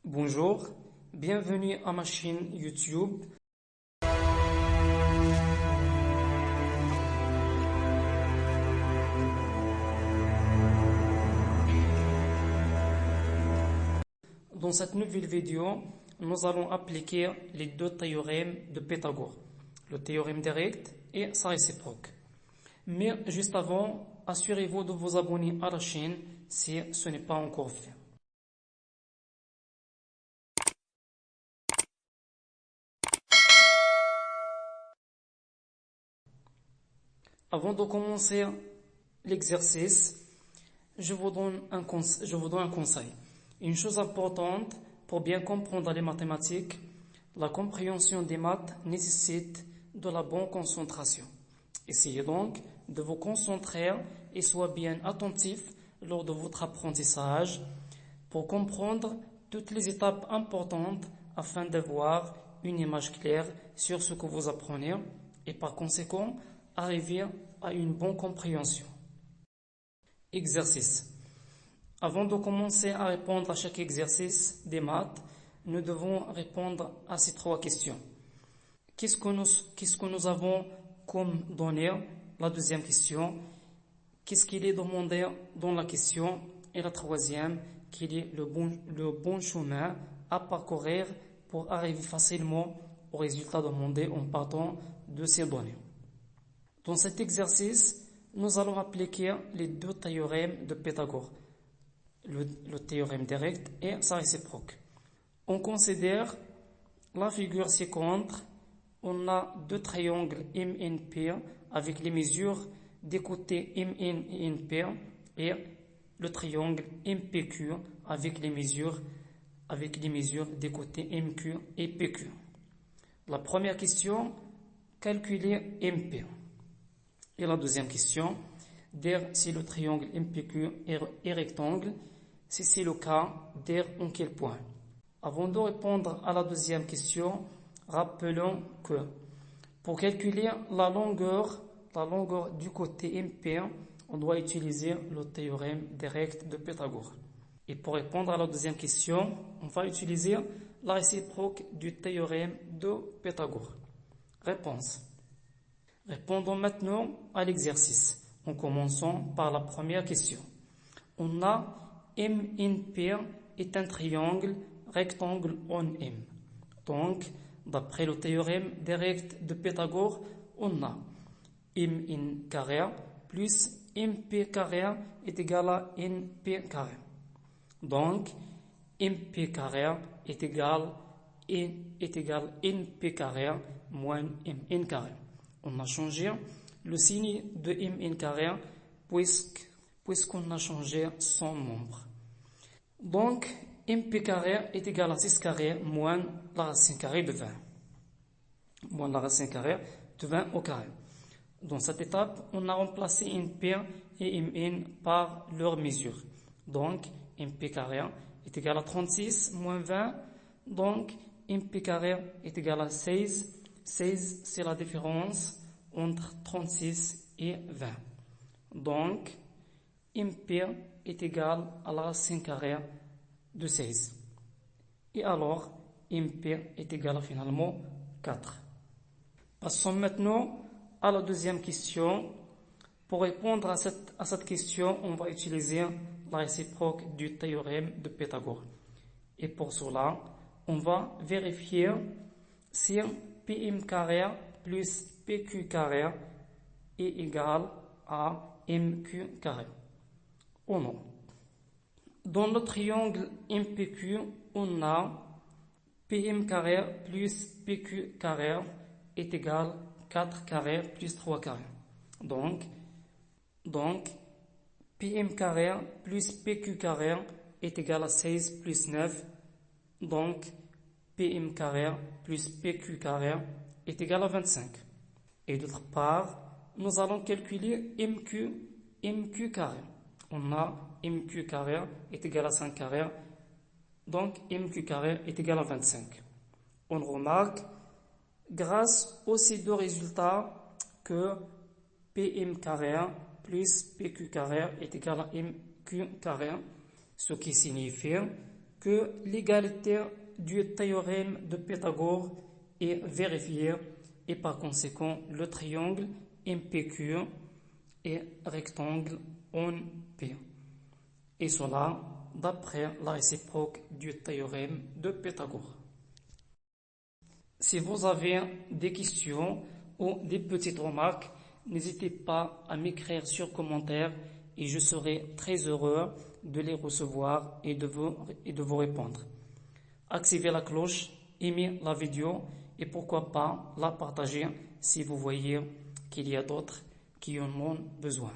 Bonjour, bienvenue à ma chaîne YouTube. Dans cette nouvelle vidéo, nous allons appliquer les deux théorèmes de Pythagore, le théorème direct et sa réciproque. Mais juste avant, assurez-vous de vous abonner à la chaîne si ce n'est pas encore fait. Avant de commencer l'exercice, je vous donne un conseil. Une chose importante pour bien comprendre les mathématiques, la compréhension des maths nécessite de la bonne concentration. Essayez donc de vous concentrer et soyez bien attentif lors de votre apprentissage pour comprendre toutes les étapes importantes afin d'avoir une image claire sur ce que vous apprenez et par conséquent arriver à une bonne compréhension. Exercice. Avant de commencer à répondre à chaque exercice des maths, nous devons répondre à ces trois questions. Qu'est-ce que nous avons comme données? La deuxième question. Qu'est-ce qu'il est demandé dans la question? Et la troisième, quel est le bon chemin à parcourir pour arriver facilement au résultat demandé en partant de ces données. Dans cet exercice, nous allons appliquer les deux théorèmes de Pythagore, le théorème direct et sa réciproque. On considère la figure ci-contre. On a deux triangles MNP avec les mesures des côtés MN et NP et le triangle MPQ avec les mesures des côtés MQ et PQ. La première question, calculer MP. Et la deuxième question, dire si le triangle MPQ est rectangle. Si c'est le cas, dire en quel point. Avant de répondre à la deuxième question, rappelons que pour calculer la longueur du côté MP, on doit utiliser le théorème direct de Pythagore. Et pour répondre à la deuxième question, on va utiliser la réciproque du théorème de Pythagore. Réponse. Répondons maintenant à l'exercice, en commençant par la première question. On a MNP est un triangle rectangle en M. Donc, d'après le théorème direct de Pythagore, on a MN carré plus MP carré est égal à NP carré. Donc, MP carré est égal NP carré moins MN carré. On a changé le signe de MN carré puisqu'on a changé son nombre. Donc, MP carré est égal à 6 carré moins la racine carrée de 20. Moins la racine carrée de 20 au carré. Dans cette étape, on a remplacé MP et MN par leur mesure. Donc, MP carré est égal à 36 moins 20. Donc, MP carré est égal à 16. 16, c'est la différence entre 36 et 20. Donc, MP est égal à la racine carrée de 16. Et alors, MP est égal à finalement 4. Passons maintenant à la deuxième question. Pour répondre à cette question, on va utiliser la réciproque du théorème de Pythagore. Et pour cela, on va vérifier si PM carré plus PQ carré est égal à MQ carré ou non. Dans le triangle MPQ, on a PM carré plus PQ carré est égal à 4 carré plus 3 carré. Donc, PM carré plus PQ carré est égal à 16 plus 9. Donc, PM carré plus PQ carré est égal à 25. Et d'autre part, nous allons calculer MQ carré. On a MQ carré est égal à 5 carré. Donc, MQ carré est égal à 25. On remarque, grâce aux ces deux résultats, que PM carré plus PQ carré est égal à MQ carré, ce qui signifie que l'égalité du théorème de Pythagore est vérifiée et par conséquent le triangle MPQ est rectangle en P. Et cela d'après la réciproque du théorème de Pythagore. Si vous avez des questions ou des petites remarques, n'hésitez pas à m'écrire sur commentaire et je serai très heureux de les recevoir et de vous répondre. Activez la cloche, aimez la vidéo et pourquoi pas la partager si vous voyez qu'il y a d'autres qui en ont besoin.